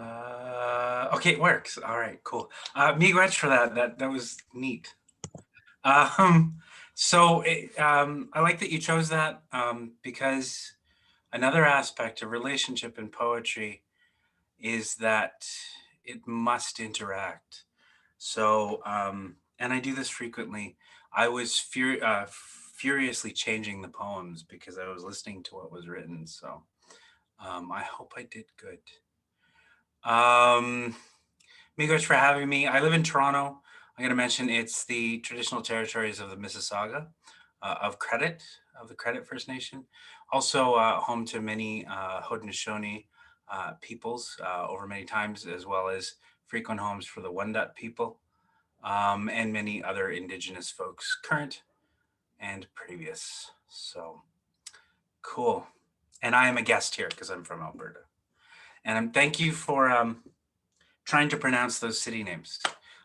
Okay, it works. All right, cool. Miigwech for that. That was neat. I like that you chose that because another aspect of relationship in poetry is that it must interact. And I do this frequently. I was furiously changing the poems because I was listening to what was written. So I hope I did good. Miigwech for having me. I live in Toronto. I'm going to mention it's the traditional territories of the Mississauga, of the Credit First Nation. Also home to many Haudenosaunee peoples over many times, as well as frequent homes for the Wendat people and many other Indigenous folks, current and previous. So cool. And I am a guest here because I'm from Alberta. And thank you for trying to pronounce those city names.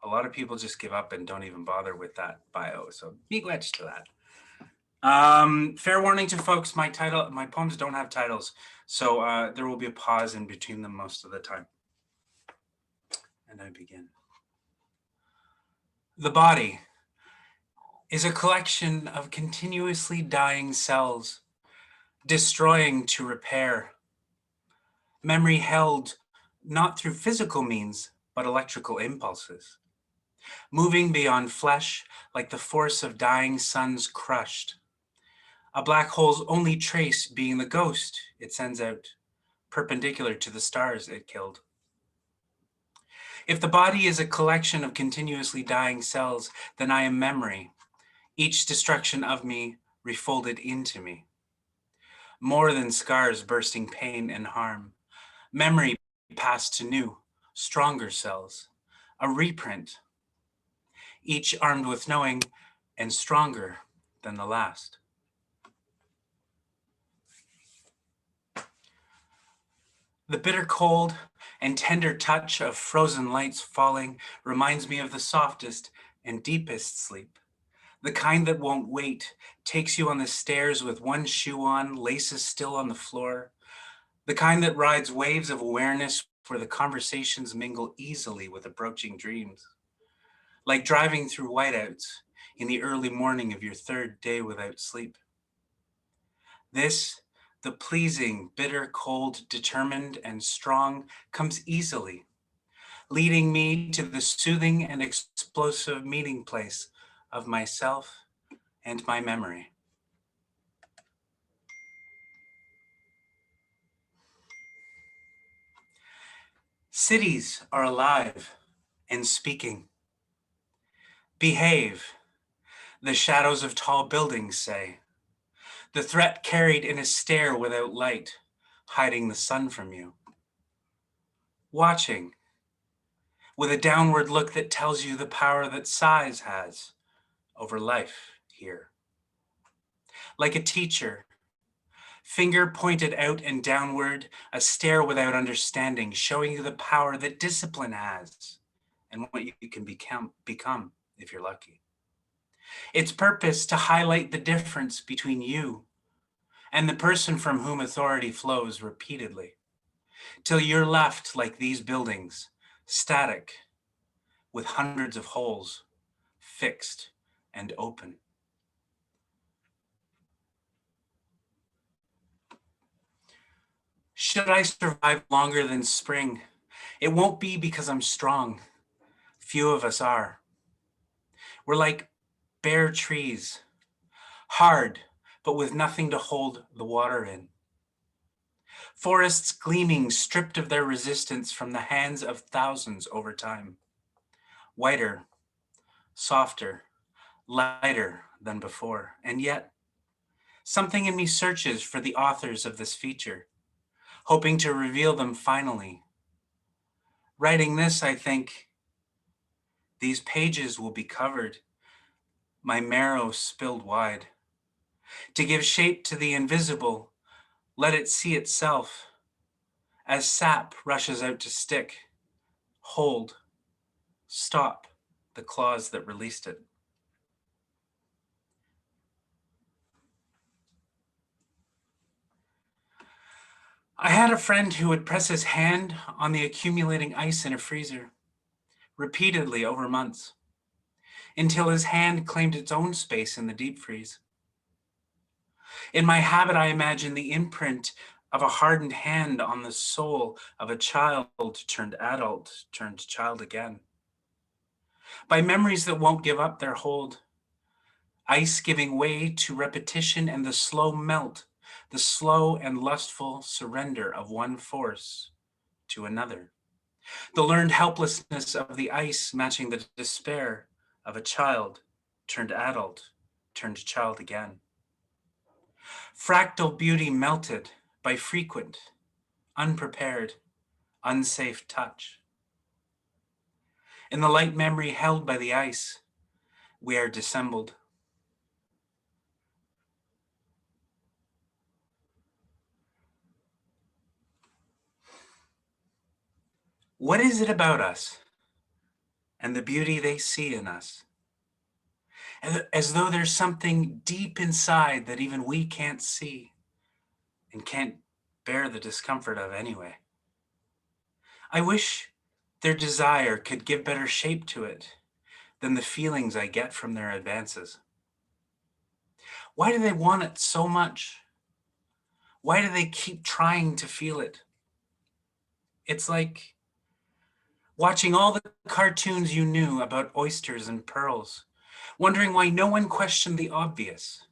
A lot of people just give up and don't even bother with that bio. So miigwech to that. Fair warning to folks, my poems don't have titles. So there will be a pause in between them most of the time. And I begin. The body is a collection of continuously dying cells, destroying to repair. Memory held not through physical means, but electrical impulses. Moving beyond flesh like the force of dying suns crushed. A black hole's only trace being the ghost it sends out, perpendicular to the stars it killed. If the body is a collection of continuously dying cells, then I am memory, each destruction of me refolded into me. More than scars bursting pain and harm, memory passed to new, stronger cells, a reprint, each armed with knowing and stronger than the last. The bitter cold and tender touch of frozen lights falling reminds me of the softest and deepest sleep. The kind that won't wait, takes you on the stairs with one shoe on, laces still on the floor. The kind that rides waves of awareness where the conversations mingle easily with approaching dreams. Like driving through whiteouts in the early morning of your third day without sleep. This, the pleasing, bitter, cold, determined, and strong, comes easily, leading me to the soothing and explosive meeting place of myself and my memory. Cities are alive and speaking. Behave, the shadows of tall buildings say. The threat carried in a stare without light, hiding the sun from you. Watching, with a downward look that tells you the power that size has over life here. Like a teacher, finger pointed out and downward, a stare without understanding, showing you the power that discipline has and what you can become if you're lucky. Its purpose to highlight the difference between you and the person from whom authority flows repeatedly, till you're left like these buildings, static, with hundreds of holes, fixed and open. Should I survive longer than spring? It won't be because I'm strong. Few of us are. We're like bare trees, hard, but with nothing to hold the water in. Forests gleaming, stripped of their resistance from the hands of thousands over time. Whiter, softer, lighter than before. And yet, something in me searches for the authors of this feature, hoping to reveal them finally. Writing this, I think, these pages will be covered, my marrow spilled wide. To give shape to the invisible, let it see itself. As sap rushes out to stick, hold, stop the claws that released it. I had a friend who would press his hand on the accumulating ice in a freezer, repeatedly over months, until his hand claimed its own space in the deep freeze. In my habit, I imagine the imprint of a hardened hand on the soul of a child turned adult, turned child again. By memories that won't give up their hold, ice giving way to repetition and the slow melt, the slow and lustful surrender of one force to another. The learned helplessness of the ice matching the despair of a child turned adult, turned child again. Fractal beauty melted by frequent, unprepared, unsafe touch. In the light memory held by the ice, we are dissembled. What is it about us and the beauty they see in us? As though there's something deep inside that even we can't see and can't bear the discomfort of anyway. I wish their desire could give better shape to it than the feelings I get from their advances. Why do they want it so much? Why do they keep trying to feel it? It's like watching all the cartoons you knew about oysters and pearls, wondering why no one questioned the obvious.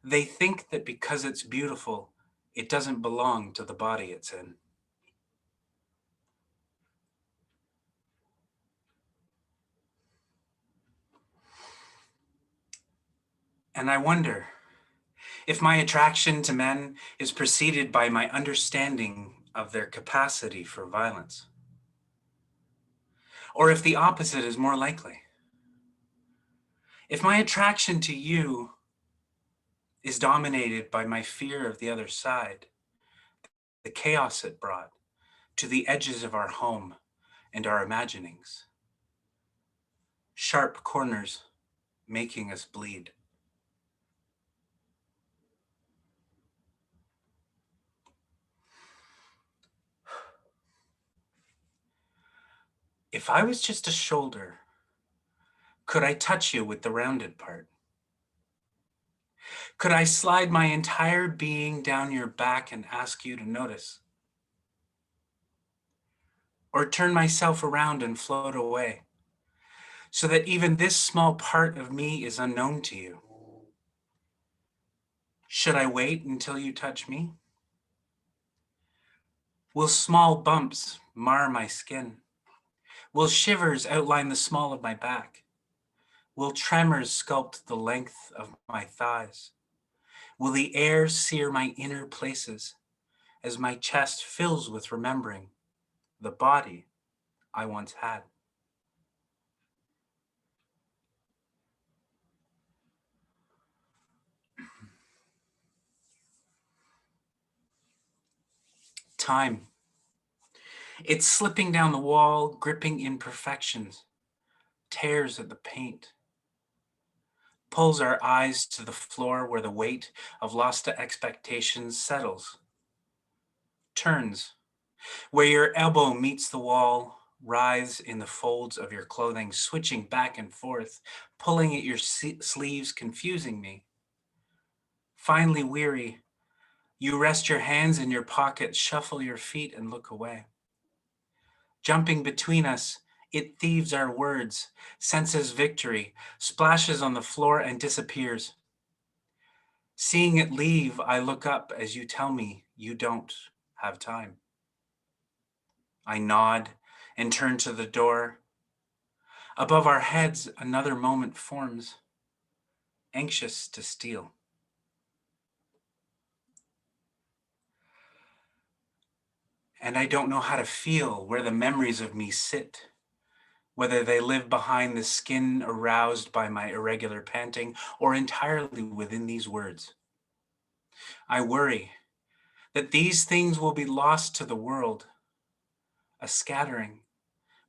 They think that because it's beautiful, it doesn't belong to the body it's in. And I wonder if my attraction to men is preceded by my understanding of their capacity for violence, or if the opposite is more likely. If my attraction to you is dominated by my fear of the other side, the chaos it brought to the edges of our home and our imaginings, sharp corners making us bleed. If I was just a shoulder, could I touch you with the rounded part? Could I slide my entire being down your back and ask you to notice? Or turn myself around and float away, so that even this small part of me is unknown to you? Should I wait until you touch me? Will small bumps mar my skin? Will shivers outline the small of my back? Will tremors sculpt the length of my thighs? Will the air sear my inner places as my chest fills with remembering the body I once had? Time. It's slipping down the wall, gripping imperfections, tears at the paint, pulls our eyes to the floor where the weight of lost expectations settles, turns, where your elbow meets the wall, writhes in the folds of your clothing, switching back and forth, pulling at your sleeves, confusing me. Finally weary, you rest your hands in your pockets, shuffle your feet, and look away. Jumping between us, it thieves our words, senses victory, splashes on the floor, and disappears. Seeing it leave, I look up as you tell me you don't have time. I nod and turn to the door. Above our heads, another moment forms, anxious to steal. And I don't know how to feel where the memories of me sit, whether they live behind the skin aroused by my irregular panting or entirely within these words. I worry that these things will be lost to the world, a scattering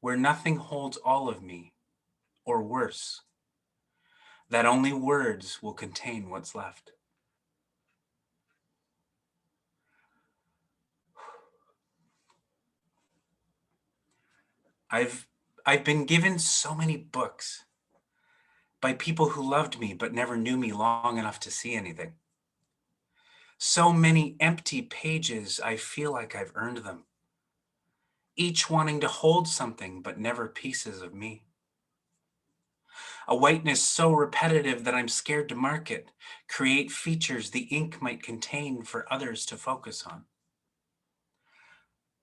where nothing holds all of me, or worse, that only words will contain what's left. I've been given so many books by people who loved me but never knew me long enough to see anything. So many empty pages, I feel like I've earned them, each wanting to hold something but never pieces of me. A whiteness so repetitive that I'm scared to mark it, create features the ink might contain for others to focus on.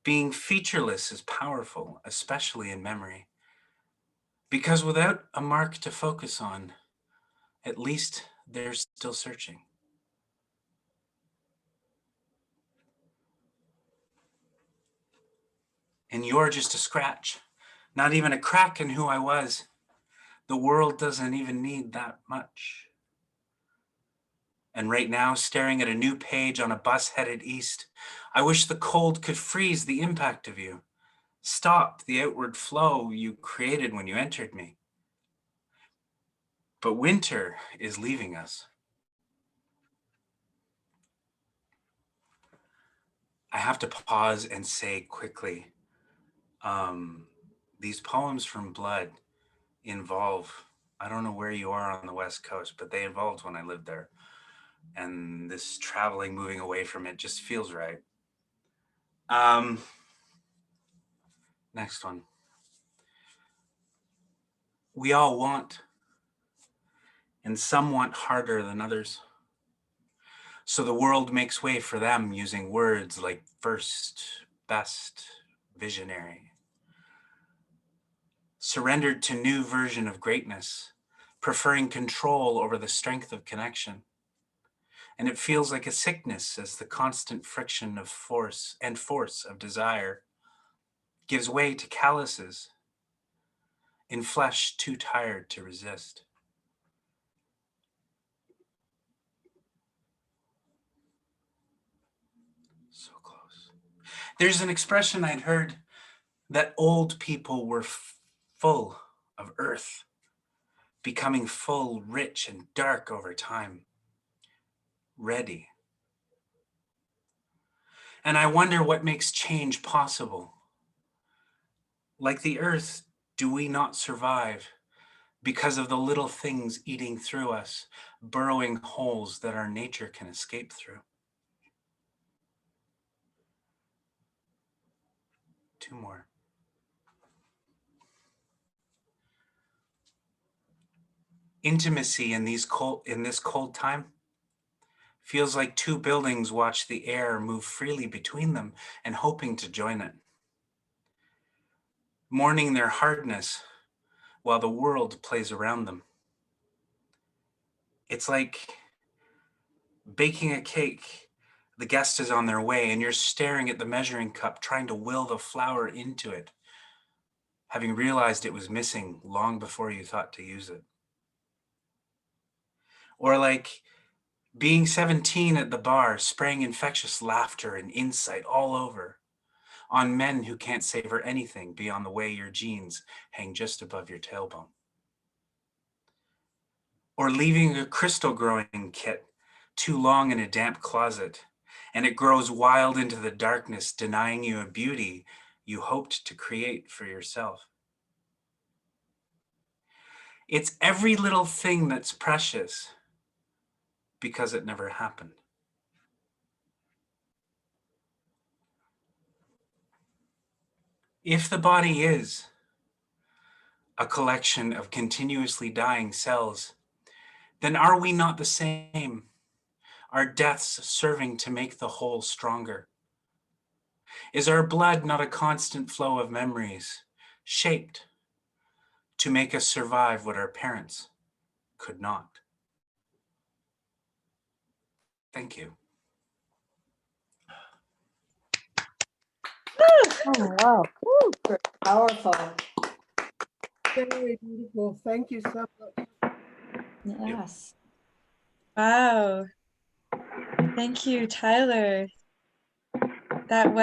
Being featureless is powerful, especially in memory, because without a mark to focus on, at least they're still searching. And you're just a scratch, not even a crack in who I was. The world doesn't even need that much. And right now, staring at a new page on a bus headed east, I wish the cold could freeze the impact of you, stop the outward flow you created when you entered me. But winter is leaving us. I have to pause and say quickly, these poems from Blood involve, I don't know where you are on the West Coast, but they involved when I lived there. And this traveling, moving away from it just feels right. Next one. We all want, and some want harder than others. So the world makes way for them using words like first, best, visionary. Surrendered to new version of greatness, preferring control over the strength of connection. And it feels like a sickness as the constant friction of force and force of desire gives way to calluses in flesh too tired to resist. So close. There's an expression I'd heard that old people were full of earth, becoming full, rich, and dark over time, ready. And I wonder what makes change possible. Like the earth, do we not survive because of the little things eating through us, burrowing holes that our nature can escape through? Two more. Intimacy in this cold time feels like two buildings watch the air move freely between them and hoping to join it, mourning their hardness while the world plays around them. It's like baking a cake. The guest is on their way and you're staring at the measuring cup, trying to will the flour into it, having realized it was missing long before you thought to use it. Or like being 17 at the bar, spraying infectious laughter and insight all over on men who can't savor anything beyond the way your jeans hang just above your tailbone. Or leaving a crystal growing kit too long in a damp closet, and it grows wild into the darkness, denying you a beauty you hoped to create for yourself. It's every little thing that's precious because it never happened. If the body is a collection of continuously dying cells, then are we not the same? Are deaths serving to make the whole stronger? Is our blood not a constant flow of memories, shaped to make us survive what our parents could not? Thank you. Oh, wow. Woo. Powerful. Very beautiful. Thank you so much. Yes. Wow. Thank you, Tyler. That was